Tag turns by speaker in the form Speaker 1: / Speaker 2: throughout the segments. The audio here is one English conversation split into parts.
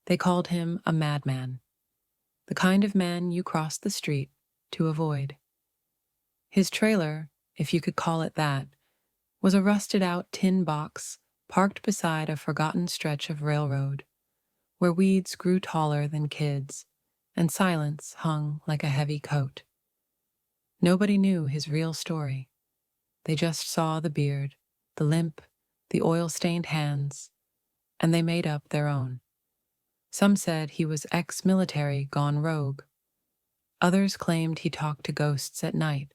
Speaker 1: They called him a madman, the kind of man you cross the street to avoid. His trailer, if you could call it that, was a rusted-out tin box parked beside a forgotten stretch of railroad, where weeds grew taller than kids and silence hung like a heavy coat. Nobody knew his real story. They just saw the beard, the limp, the oil-stained hands, and they made up their own. Some said he was ex-military gone rogue. Others claimed he talked to ghosts at night,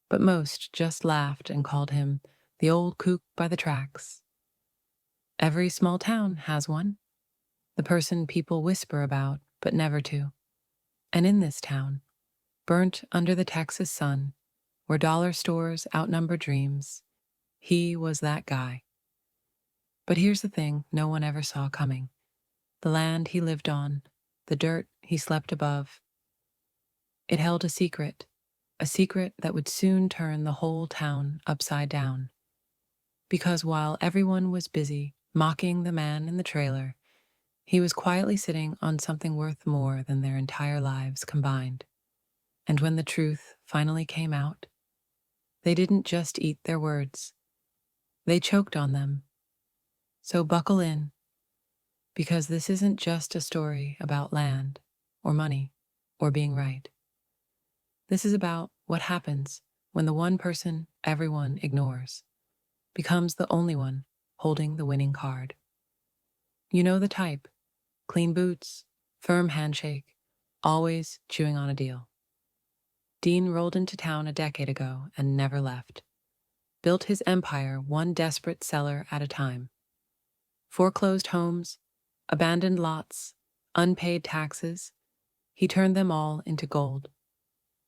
Speaker 1: but most just laughed and called him the old kook by the tracks. Every small town has one, the person people whisper about but never to. And in this town, burnt under the Texas sun, where dollar stores outnumber dreams, he was that guy. But here's the thing no one ever saw coming. The land he lived on, the dirt he slept above. It held a secret that would soon turn the whole town upside down. Because while everyone was busy mocking the man in the trailer, he was quietly sitting on something worth more than their entire lives combined. And when the truth finally came out, they didn't just eat their words. They choked on them. So buckle in, because this isn't just a story about land or money or being right. This is about what happens when the one person everyone ignores becomes the only one holding the winning card. You know the type: clean boots, firm handshake, always chewing on a deal. Dean rolled into town a decade ago and never left. Built his empire one desperate seller at a time. Foreclosed homes, abandoned lots, unpaid taxes, he turned them all into gold.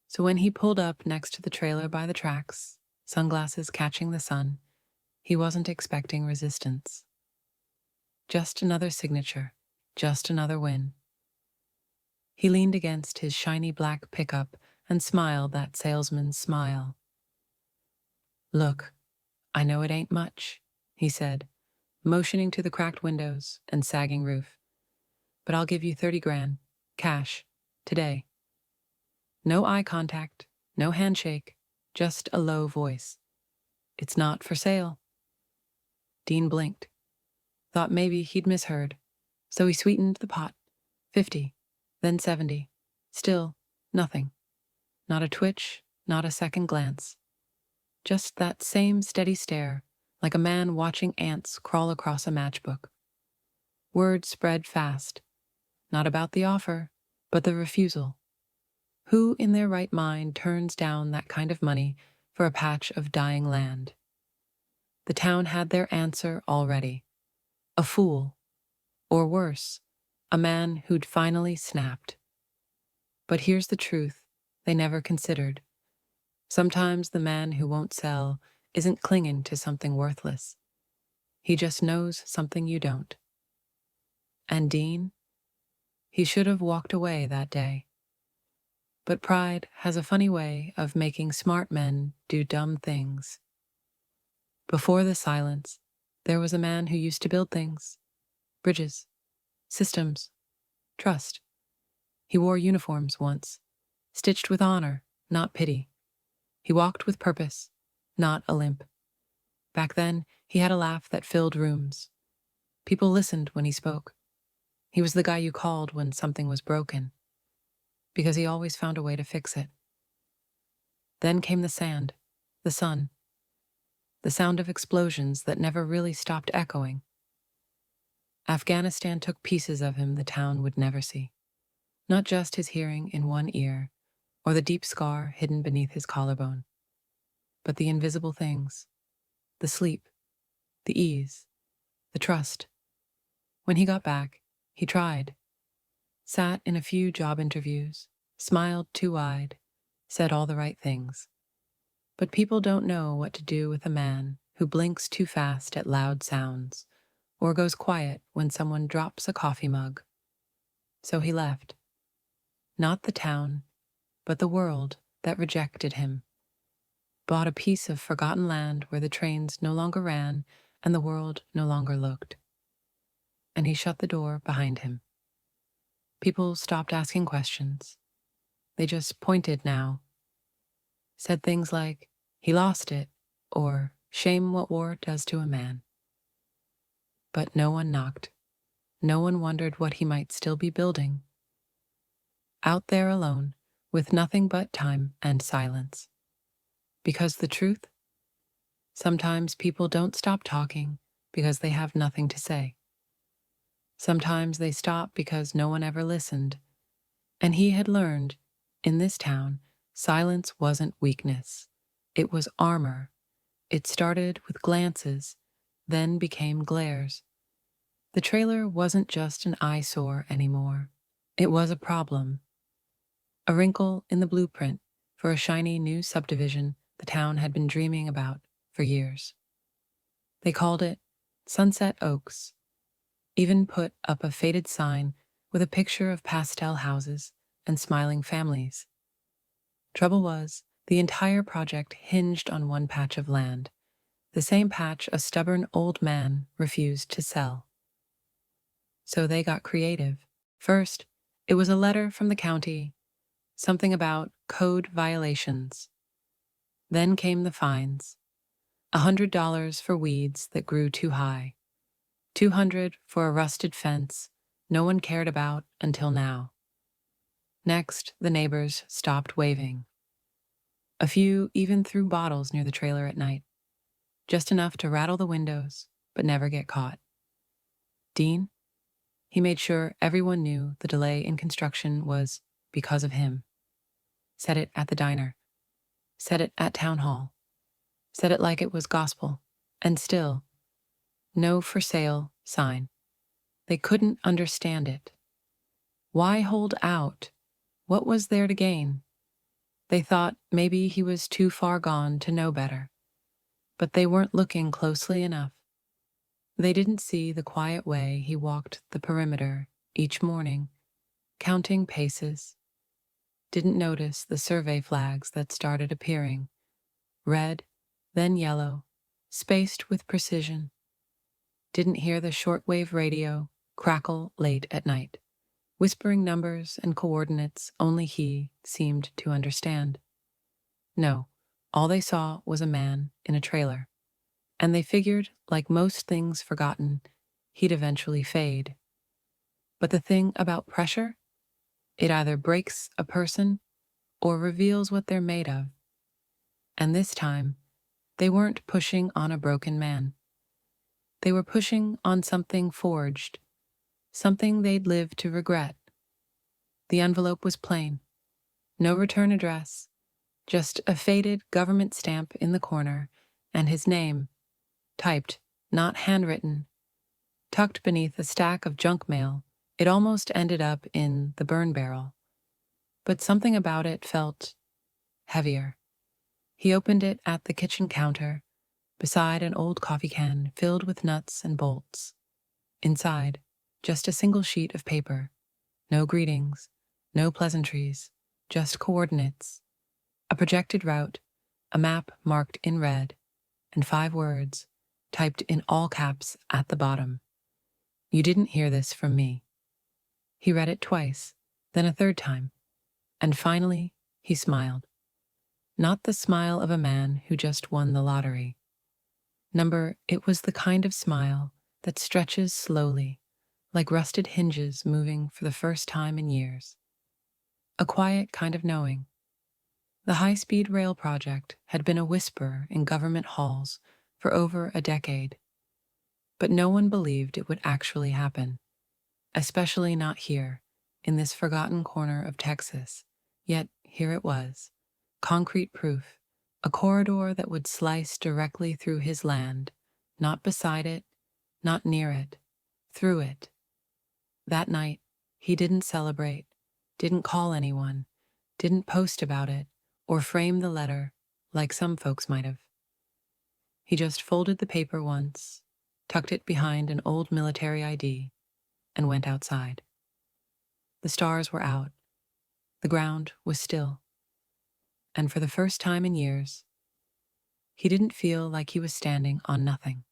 Speaker 1: So when he pulled up next to the trailer by the tracks, sunglasses catching the sun, he wasn't expecting resistance. Just another signature, just another win. He leaned against his shiny black pickup and smiled that salesman's smile. "Look, I know it ain't much," he said, motioning to the cracked windows and sagging roof. "But I'll give you 30 grand, cash, today." No eye contact, no handshake, just a low voice. "It's not for sale." Dean blinked, thought maybe he'd misheard, so he sweetened the pot. 50, then 70. Still, nothing. Not a twitch, not a second glance. Just that same steady stare, like a man watching ants crawl across a matchbook. Word spread fast, not about the offer, but the refusal. Who in their right mind turns down that kind of money for a patch of dying land? The town had their answer already. A fool. Or worse, a man who'd finally snapped. But here's the truth they never considered. Sometimes the man who won't sell isn't clinging to something worthless. He just knows something you don't. And Dean? He should have walked away that day. But pride has a funny way of making smart men do dumb things. Before the silence, there was a man who used to build things. Bridges. Systems. Trust. He wore uniforms once, stitched with honor, not pity. He walked with purpose, not a limp. Back then, he had a laugh that filled rooms. People listened when he spoke. He was the guy you called when something was broken, because he always found a way to fix it. Then came the sand, the sun, the sound of explosions that never really stopped echoing. Afghanistan took pieces of him the town would never see. Not just his hearing in one ear, or the deep scar hidden beneath his collarbone, but the invisible things, the sleep, the ease, the trust. When he got back, he tried. Sat in a few job interviews, smiled too wide, said all the right things. But people don't know what to do with a man who blinks too fast at loud sounds, or goes quiet when someone drops a coffee mug. So he left. Not the town, but the world that rejected him. Bought a piece of forgotten land where the trains no longer ran and the world no longer looked. And he shut the door behind him. People stopped asking questions. They just pointed now, said things like, "He lost it," or "Shame what war does to a man." But no one knocked. No one wondered what he might still be building. Out there alone, with nothing but time and silence. Because the truth? Sometimes people don't stop talking because they have nothing to say. Sometimes they stop because no one ever listened. And he had learned, in this town, silence wasn't weakness. It was armor. It started with glances, then became glares. The trailer wasn't just an eyesore anymore. It was a problem. A wrinkle in the blueprint for a shiny new subdivision the town had been dreaming about for years. They called it Sunset Oaks, even put up a faded sign with a picture of pastel houses and smiling families. Trouble was, the entire project hinged on one patch of land, the same patch a stubborn old man refused to sell. So they got creative. First, it was a letter from the county, something about code violations. Then came the fines. $100 for weeds that grew too high. $200 for a rusted fence no one cared about until now. Next, the neighbors stopped waving. A few even threw bottles near the trailer at night, just enough to rattle the windows, but never get caught. Dean? He made sure everyone knew the delay in construction was because of him. Said it at the diner. Said it at town hall. Said it like it was gospel. And still, no for sale sign. They couldn't understand it. Why hold out? What was there to gain? They thought maybe he was too far gone to know better. But they weren't looking closely enough. They didn't see the quiet way he walked the perimeter each morning, counting paces. Didn't notice the survey flags that started appearing, red, then yellow, spaced with precision. Didn't hear the shortwave radio crackle late at night, whispering numbers and coordinates only he seemed to understand. No, all they saw was a man in a trailer, and they figured, like most things forgotten, he'd eventually fade. But the thing about pressure? It either breaks a person or reveals what they're made of. And this time, they weren't pushing on a broken man. They were pushing on something forged, something they'd live to regret. The envelope was plain. No return address, just a faded government stamp in the corner, and his name, typed, not handwritten, tucked beneath a stack of junk mail. It almost ended up in the burn barrel. But something about it felt heavier. He opened it at the kitchen counter, beside an old coffee can filled with nuts and bolts. Inside, just a single sheet of paper. No greetings, no pleasantries, just coordinates. A projected route, a map marked in red, and 5 words, typed in all caps at the bottom. You didn't hear this from me. He read it twice, then a third time, and finally he smiled. Not the smile of a man who just won the lottery. It was the kind of smile that stretches slowly, like rusted hinges moving for the first time in years. A quiet kind of knowing. The high-speed rail project had been a whisper in government halls for over a decade, but no one believed it would actually happen, especially not here, in this forgotten corner of Texas. Yet here it was, concrete proof, a corridor that would slice directly through his land, not beside it, not near it, through it. That night, he didn't celebrate, didn't call anyone, didn't post about it, or frame the letter like some folks might have. He just folded the paper once, tucked it behind an old military ID, and went outside. The stars were out. The ground was still. And for the first time in years, he didn't feel like he was standing on nothing.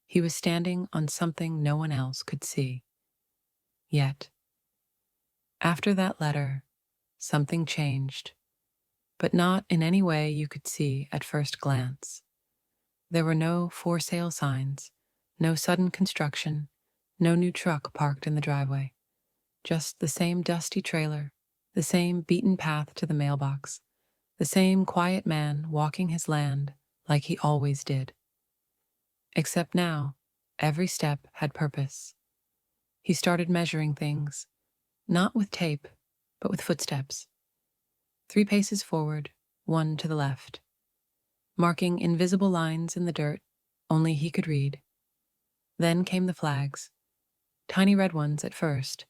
Speaker 1: He was standing on something no one else could see. Yet. After that letter, something changed, but not in any way you could see at first glance. There were no for sale signs, no sudden construction, no new truck parked in the driveway. Just the same dusty trailer, the same beaten path to the mailbox, the same quiet man walking his land like he always did. Except now, every step had purpose. He started measuring things, not with tape, but with footsteps. 3 paces forward, 1 to the left, marking invisible lines in the dirt only he could read. Then came the flags, tiny red ones at first,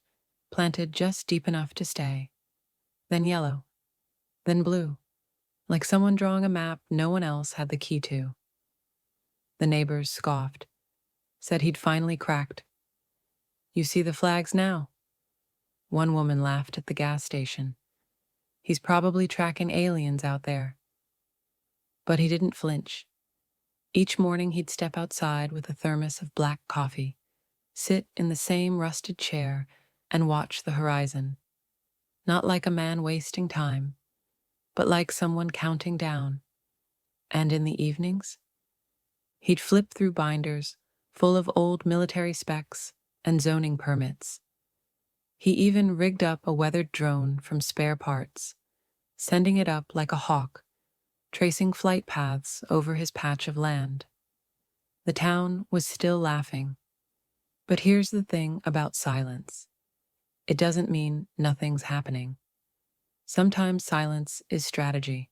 Speaker 1: planted just deep enough to stay, then yellow, then blue, like someone drawing a map no one else had the key to. The neighbors scoffed, said he'd finally cracked. "You see the flags now?" One woman laughed at the gas station. "He's probably tracking aliens out there." But he didn't flinch. Each morning he'd step outside with a thermos of black coffee, sit in the same rusted chair, and watch the horizon. Not like a man wasting time, but like someone counting down. And in the evenings, he'd flip through binders full of old military specs and zoning permits. He even rigged up a weathered drone from spare parts, sending it up like a hawk, tracing flight paths over his patch of land. The town was still laughing. But here's the thing about silence. It doesn't mean nothing's happening. Sometimes silence is strategy.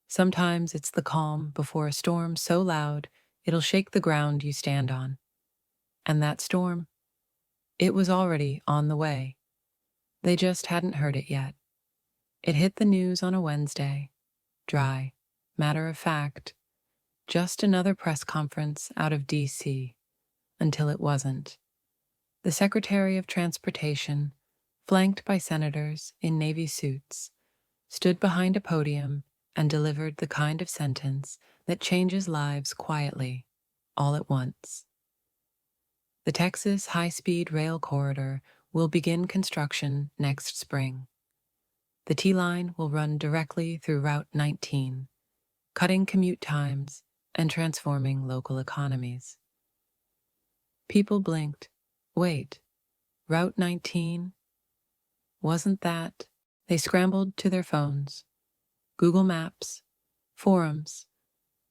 Speaker 1: Sometimes it's the calm before a storm so loud it'll shake the ground you stand on. And that storm? It was already on the way. They just hadn't heard it yet. It hit the news on a Wednesday. Dry, matter of fact. Just another press conference out of D.C. Until it wasn't. The Secretary of Transportation, flanked by senators in Navy suits, stood behind a podium and delivered the kind of sentence that changes lives quietly, all at once. The Texas high-speed rail corridor will begin construction next spring. The T-line will run directly through Route 19, cutting commute times and transforming local economies. People blinked. Wait, Route 19? Wasn't that? They scrambled to their phones, Google Maps, forums,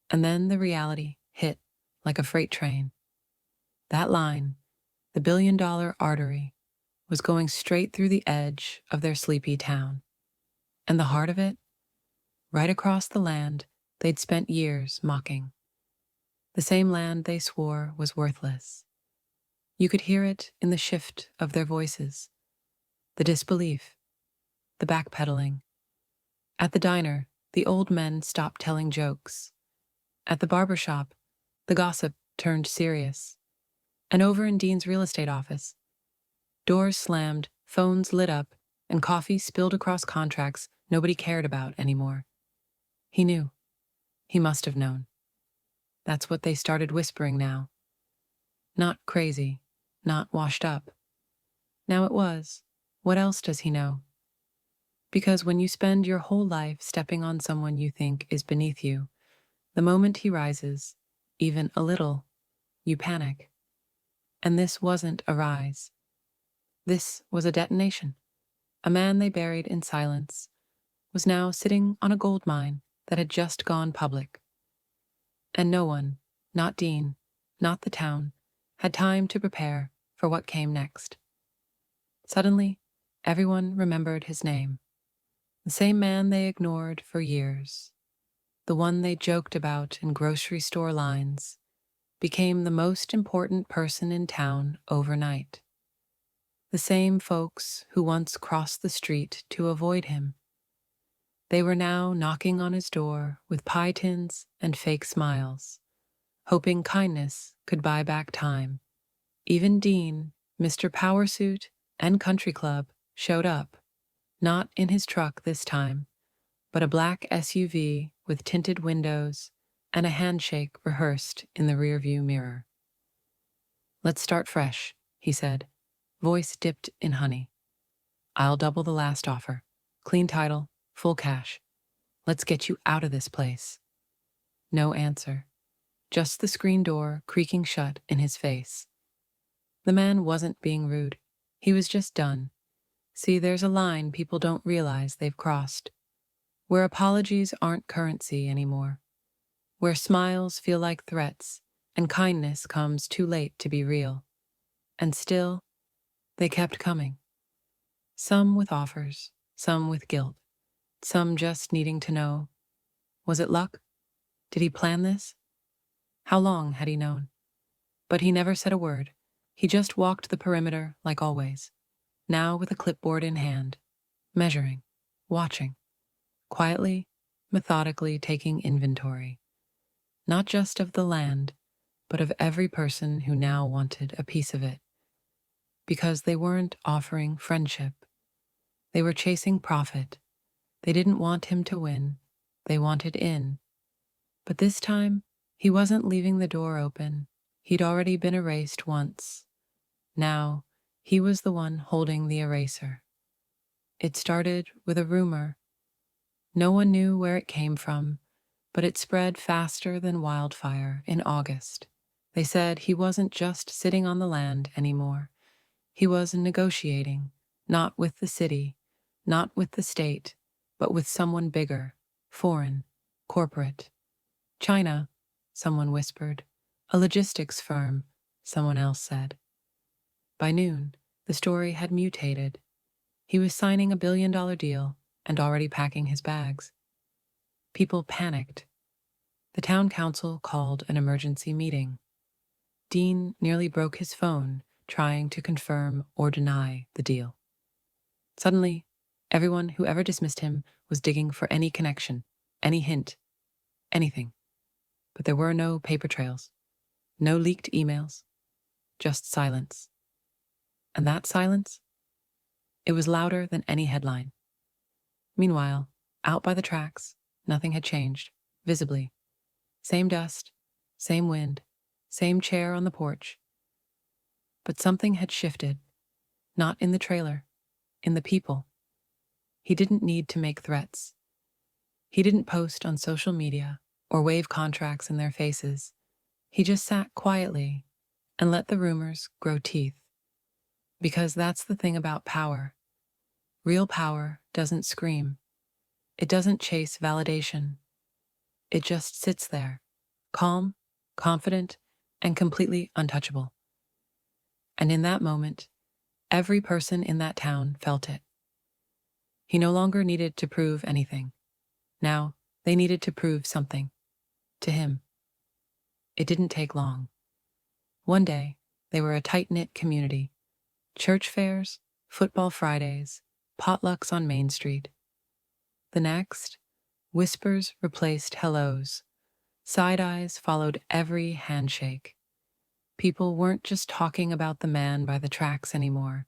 Speaker 1: and then the reality hit like a freight train. That line, the billion-dollar artery, was going straight through the edge of their sleepy town. And the heart of it? Right across the land they'd spent years mocking. The same land they swore was worthless. You could hear it in the shift of their voices, the disbelief, the backpedaling. At the diner, the old men stopped telling jokes. At the barber shop, the gossip turned serious. And over in Dean's real estate office, doors slammed, phones lit up, and coffee spilled across contracts nobody cared about anymore. He knew. He must have known. That's what they started whispering now. Not crazy, not washed up. Now it was. What else does he know? Because when you spend your whole life stepping on someone you think is beneath you, the moment he rises, even a little, you panic. And this wasn't a rise. This was a detonation. A man they buried in silence was now sitting on a gold mine that had just gone public. And no one, not Dean, not the town, had time to prepare for what came next. Suddenly, everyone remembered his name. The same man they ignored for years, the one they joked about in grocery store lines, became the most important person in town overnight. The same folks who once crossed the street to avoid him. They were now knocking on his door with pie tins and fake smiles, hoping kindness could buy back time. Even Dean, Mr. Powersuit and Country Club, showed up, not in his truck this time, but a black SUV with tinted windows and a handshake rehearsed in the rearview mirror. "Let's start fresh," he said, voice dipped in honey. I'll double the last offer. Clean title, full cash. Let's get you out of this place. No answer. Just the screen door creaking shut in his face. The man wasn't being rude. He was just done. See, there's a line people don't realize they've crossed, where apologies aren't currency anymore, where smiles feel like threats, and kindness comes too late to be real. And still, they kept coming. Some with offers, some with guilt, some just needing to know. Was it luck? Did he plan this? How long had he known? But he never said a word. He just walked the perimeter like always, now with a clipboard in hand, measuring, watching, quietly, methodically taking inventory, not just of the land, but of every person who now wanted a piece of it. Because they weren't offering friendship. They were chasing profit. They didn't want him to win. They wanted in. But this time, he wasn't leaving the door open. He'd already been erased once. Now, he was the one holding the eraser. It started with a rumor. No one knew where it came from, but it spread faster than wildfire in August. They said he wasn't just sitting on the land anymore. He was negotiating, not with the city, not with the state, but with someone bigger, foreign, corporate. China, someone whispered. A logistics firm, someone else said. By noon, the story had mutated. He was signing a billion-dollar deal and already packing his bags. People panicked. The town council called an emergency meeting. Dean nearly broke his phone trying to confirm or deny the deal. Suddenly, everyone who ever dismissed him was digging for any connection, any hint, anything. But there were no paper trails, no leaked emails, just silence. And that silence? It was louder than any headline. Meanwhile, out by the tracks, nothing had changed, visibly. Same dust, same wind, same chair on the porch. But something had shifted, not in the trailer, in the people. He didn't need to make threats. He didn't post on social media or wave contracts in their faces. He just sat quietly and let the rumors grow teeth. Because that's the thing about power. Real power doesn't scream. It doesn't chase validation. It just sits there, calm, confident, and completely untouchable. And in that moment, every person in that town felt it. He no longer needed to prove anything. Now, they needed to prove something. To him. It didn't take long. One day, they were a tight-knit community. Church fairs, football Fridays, potlucks on Main Street. The next, whispers replaced hellos. Side eyes followed every handshake. People weren't just talking about the man by the tracks anymore.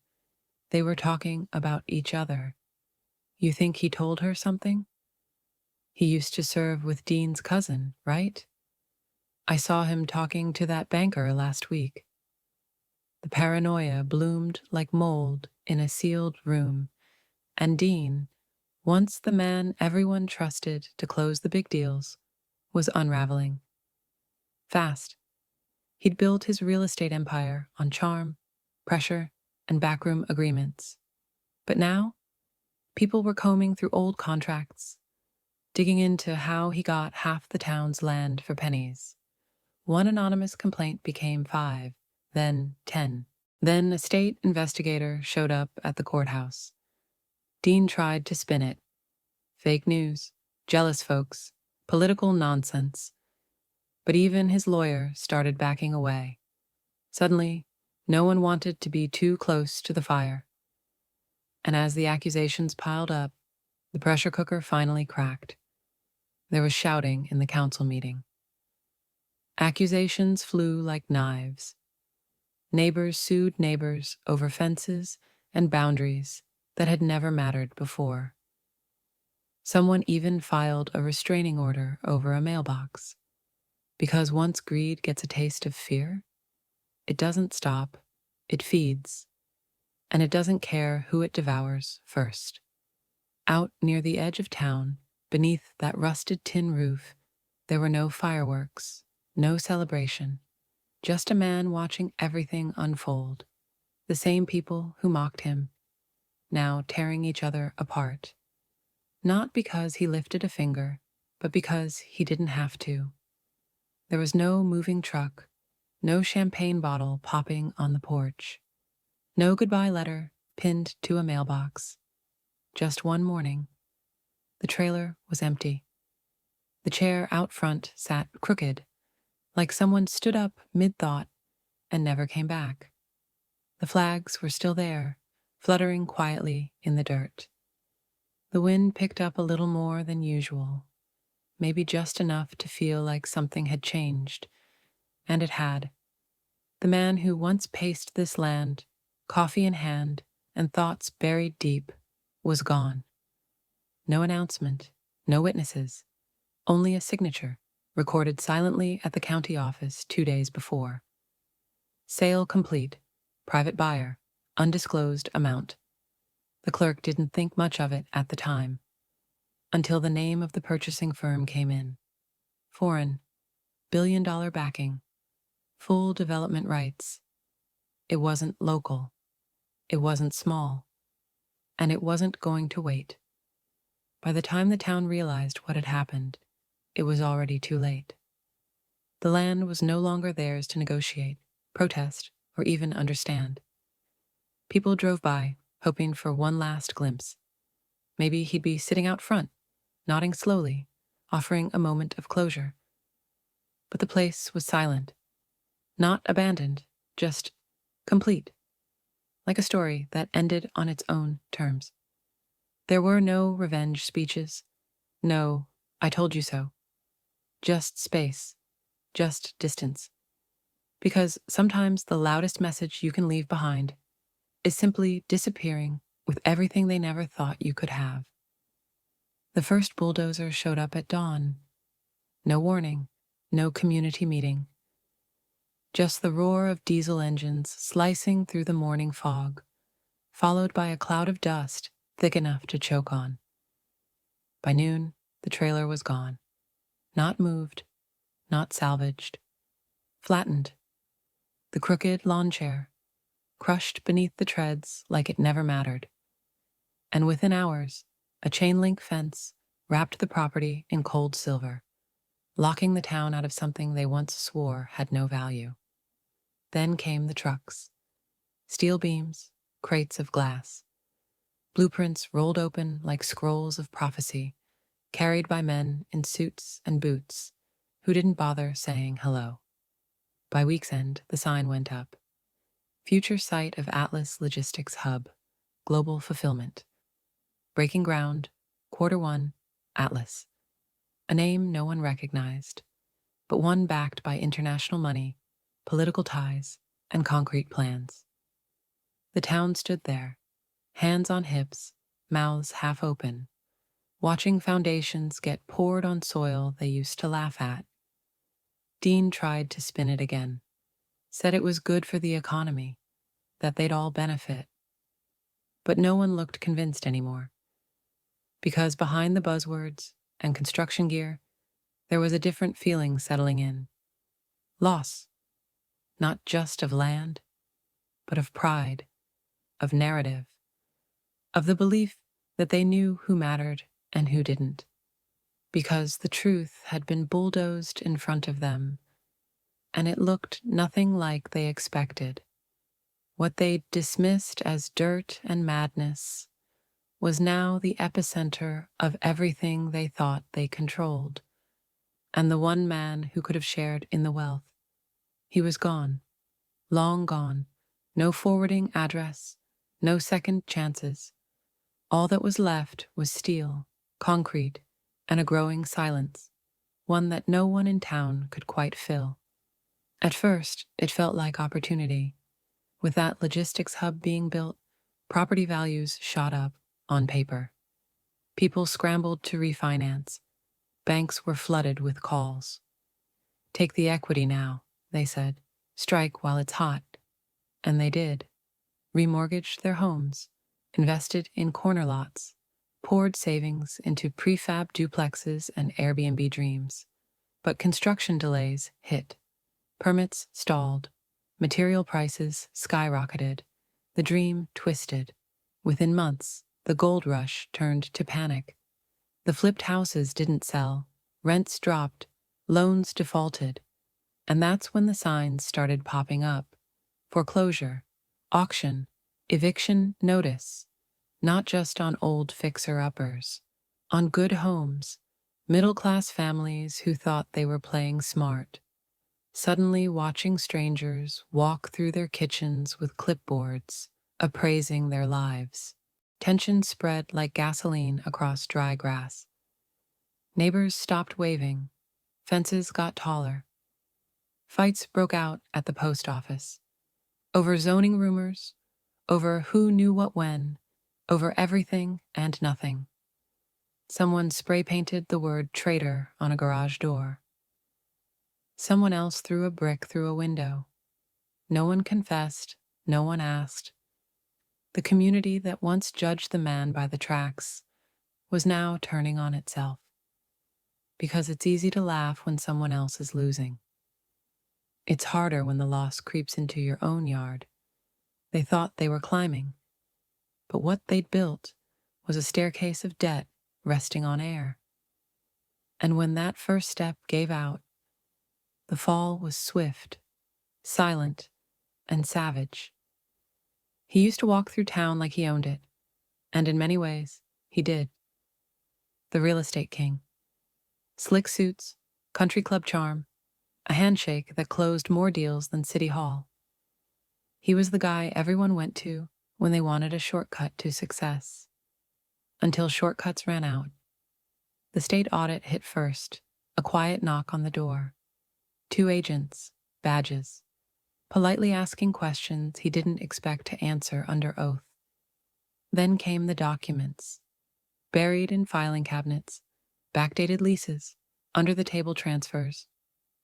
Speaker 1: They were talking about each other. You think he told her something? He used to serve with Dean's cousin, right? I saw him talking to that banker last week. The paranoia bloomed like mold in a sealed room, and Dean, once the man everyone trusted to close the big deals, was unraveling. Fast. He'd built his real estate empire on charm, pressure, and backroom agreements. But now, people were combing through old contracts, digging into how he got half the town's land for pennies. One anonymous complaint became 5, then 10. Then a state investigator showed up at the courthouse. Dean tried to spin it. Fake news, jealous folks, political nonsense. But even his lawyer started backing away. Suddenly, no one wanted to be too close to the fire. And as the accusations piled up, the pressure cooker finally cracked. There was shouting in the council meeting. Accusations flew like knives. Neighbors sued neighbors over fences and boundaries that had never mattered before. Someone even filed a restraining order over a mailbox. Because once greed gets a taste of fear, it doesn't stop, it feeds. and it doesn't care who it devours first. Out near the edge of town, beneath that rusted tin roof, there were no fireworks, no celebration, just a man watching everything unfold. The same people who mocked him, now tearing each other apart. Not because he lifted a finger, but because he didn't have to. There was no moving truck, no champagne bottle popping on the porch, no goodbye letter pinned to a mailbox. Just one morning, the trailer was empty. The chair out front sat crooked, like someone stood up mid-thought and never came back. The flags were still there, fluttering quietly in the dirt. The wind picked up a little more than usual, maybe just enough to feel like something had changed, and it had. The man who once paced this land, coffee in hand and thoughts buried deep, was gone. No announcement, no witnesses, only a signature, recorded silently at the county office 2 days before. Sale complete. Private buyer. Undisclosed amount. The clerk didn't think much of it at the time, until the name of the purchasing firm came in. Foreign. $1 billion backing. Full development rights. It wasn't local. It wasn't small. And it wasn't going to wait. By the time the town realized what had happened, it was already too late. The land was no longer theirs to negotiate, protest, or even understand. People drove by, hoping for one last glimpse. Maybe he'd be sitting out front, nodding slowly, offering a moment of closure. But the place was silent. Not abandoned, just complete. Like a story that ended on its own terms. There were no revenge speeches. No, I told you so. Just space. Just distance. Because sometimes the loudest message you can leave behind is simply disappearing with everything they never thought you could have. The first bulldozer showed up at dawn. No warning, no community meeting. Just the roar of diesel engines slicing through the morning fog, followed by a cloud of dust thick enough to choke on. By noon, the trailer was gone. Not moved, not salvaged. Flattened. The crooked lawn chair, crushed beneath the treads like it never mattered. And within hours, a chain-link fence wrapped the property in cold silver, locking the town out of something they once swore had no value. Then came the trucks. Steel beams, crates of glass. Blueprints rolled open like scrolls of prophecy, carried by men in suits and boots who didn't bother saying hello. By week's end, the sign went up. Future site of Atlas Logistics Hub, Global Fulfillment. Breaking ground, Q1, Atlas. A name no one recognized, but one backed by international money, political ties, and concrete plans. The town stood there, hands on hips, mouths half open, watching foundations get poured on soil they used to laugh at. Dean tried to spin it again, said it was good for the economy, that they'd all benefit. But no one looked convinced anymore, because behind the buzzwords and construction gear, there was a different feeling settling in. Loss, not just of land, but of pride, of narrative, of the belief that they knew who mattered and who didn't, because the truth had been bulldozed in front of them, and it looked nothing like they expected. What they dismissed as dirt and madness was now the epicenter of everything they thought they controlled, and the one man who could have shared in the wealth. He was gone, long gone, no forwarding address, no second chances. All that was left was steel, concrete, and a growing silence, one that no one in town could quite fill. At first, it felt like opportunity. With that logistics hub being built, property values shot up on paper. People scrambled to refinance. Banks were flooded with calls. Take the equity now, they said. Strike while it's hot. And they did. remortgaged their homes, invested in corner lots, poured savings into prefab duplexes and Airbnb dreams. But construction delays hit. Permits stalled. Material prices skyrocketed. The dream twisted. Within months, the gold rush turned to panic. The flipped houses didn't sell. Rents dropped. Loans defaulted. And that's when the signs started popping up. Foreclosure, auction, eviction notice. Not just on old fixer-uppers. On good homes. Middle-class families who thought they were playing smart. Suddenly watching strangers walk through their kitchens with clipboards, appraising their lives. Tension spread like gasoline across dry grass. Neighbors stopped waving. Fences got taller. Fights broke out at the post office. Over zoning rumors, over who knew what when, over everything and nothing. Someone spray-painted the word traitor on a garage door. Someone else threw a brick through a window. No one confessed, no one asked. The community that once judged the man by the tracks was now turning on itself. Because it's easy to laugh when someone else is losing. It's harder when the loss creeps into your own yard. They thought they were climbing, but what they'd built was a staircase of debt resting on air. And when that first step gave out, the fall was swift, silent, and savage. He used to walk through town like he owned it, and in many ways, he did. The real estate king. Slick suits, country club charm, a handshake that closed more deals than City Hall. He was the guy everyone went to when they wanted a shortcut to success. Until shortcuts ran out. The state audit hit first, a quiet knock on the door. 2 agents, badges, politely asking questions he didn't expect to answer under oath. Then came the documents, buried in filing cabinets, backdated leases, under-the-table transfers.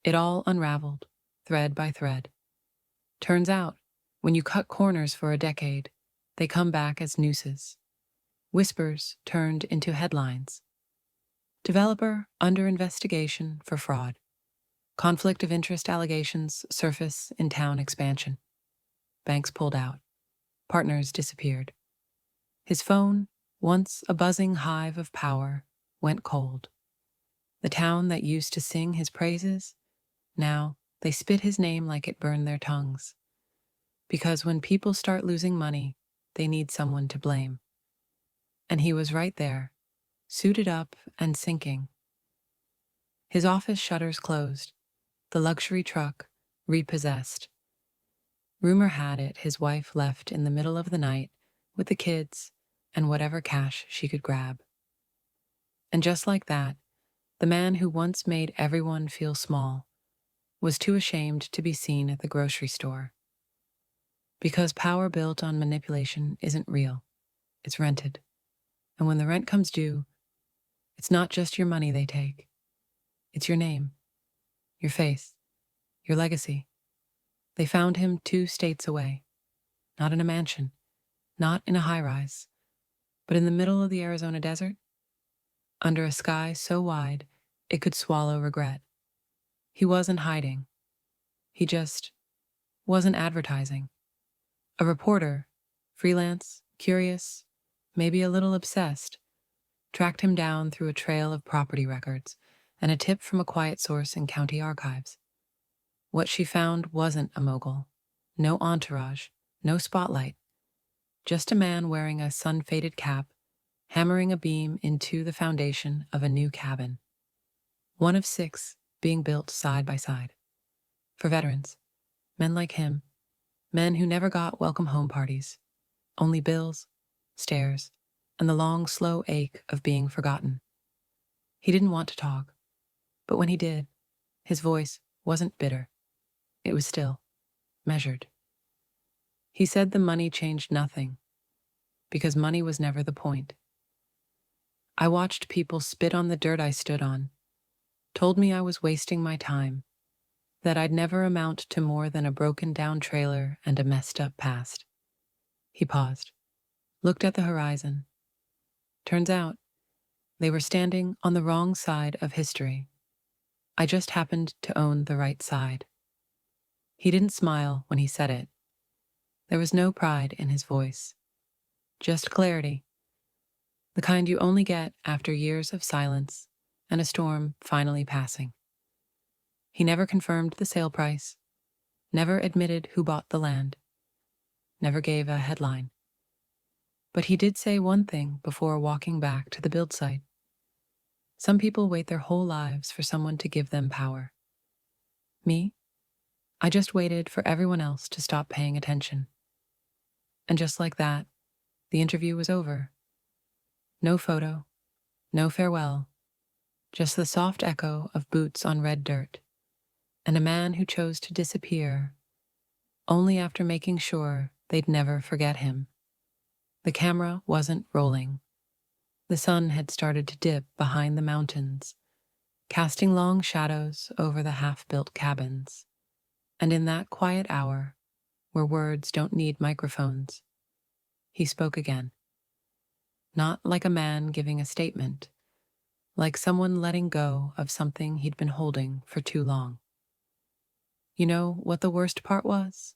Speaker 1: It all unraveled, thread by thread. Turns out, when you cut corners for a decade, they come back as nooses. Whispers turned into headlines. Developer under investigation for fraud. Conflict of interest allegations surface in town expansion. Banks pulled out. Partners disappeared. His phone, once a buzzing hive of power, went cold. The town that used to sing his praises, now they spit his name like it burned their tongues. Because when people start losing money, they need someone to blame. And he was right there, suited up and sinking. His office shutters closed, the luxury truck repossessed. Rumor had it his wife left in the middle of the night with the kids and whatever cash she could grab. And just like that, the man who once made everyone feel small was too ashamed to be seen at the grocery store. Because power built on manipulation isn't real, it's rented. And when the rent comes due, it's not just your money they take. It's your name, your face, your legacy. They found him 2 states away, not in a mansion, not in a high-rise, but in the middle of the Arizona desert, under a sky so wide it could swallow regret. He wasn't hiding. He just wasn't advertising. A reporter, freelance, curious, maybe a little obsessed, tracked him down through a trail of property records and a tip from a quiet source in county archives. What she found wasn't a mogul, no entourage, no spotlight, just a man wearing a sun-faded cap, hammering a beam into the foundation of a new cabin. 1 of 6 being built side by side. For veterans, men like him, men who never got welcome home parties, only bills, stares, and the long, slow ache of being forgotten. He didn't want to talk, but when he did, his voice wasn't bitter. It was still, measured. He said the money changed nothing, because money was never the point. I watched people spit on the dirt I stood on, told me I was wasting my time, that I'd never amount to more than a broken-down trailer and a messed-up past. He paused, looked at the horizon. Turns out, they were standing on the wrong side of history. I just happened to own the right side. He didn't smile when he said it. There was no pride in his voice. Just clarity. The kind you only get after years of silence and a storm finally passing. He never confirmed the sale price, never admitted who bought the land, never gave a headline. But he did say one thing before walking back to the build site. Some people wait their whole lives for someone to give them power. Me? I just waited for everyone else to stop paying attention. And just like that, the interview was over. No photo, no farewell, just the soft echo of boots on red dirt, and a man who chose to disappear only after making sure they'd never forget him. The camera wasn't rolling. The sun had started to dip behind the mountains, casting long shadows over the half-built cabins. And in that quiet hour, where words don't need microphones, he spoke again. Not like a man giving a statement, like someone letting go of something he'd been holding for too long. You know what the worst part was?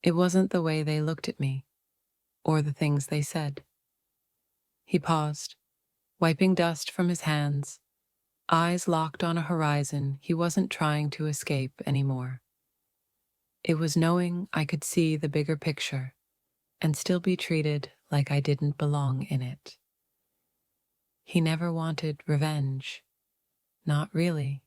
Speaker 1: It wasn't the way they looked at me, or the things they said. He paused, wiping dust from his hands, eyes locked on a horizon he wasn't trying to escape anymore. It was knowing I could see the bigger picture and still be treated like I didn't belong in it. He never wanted revenge. Not really.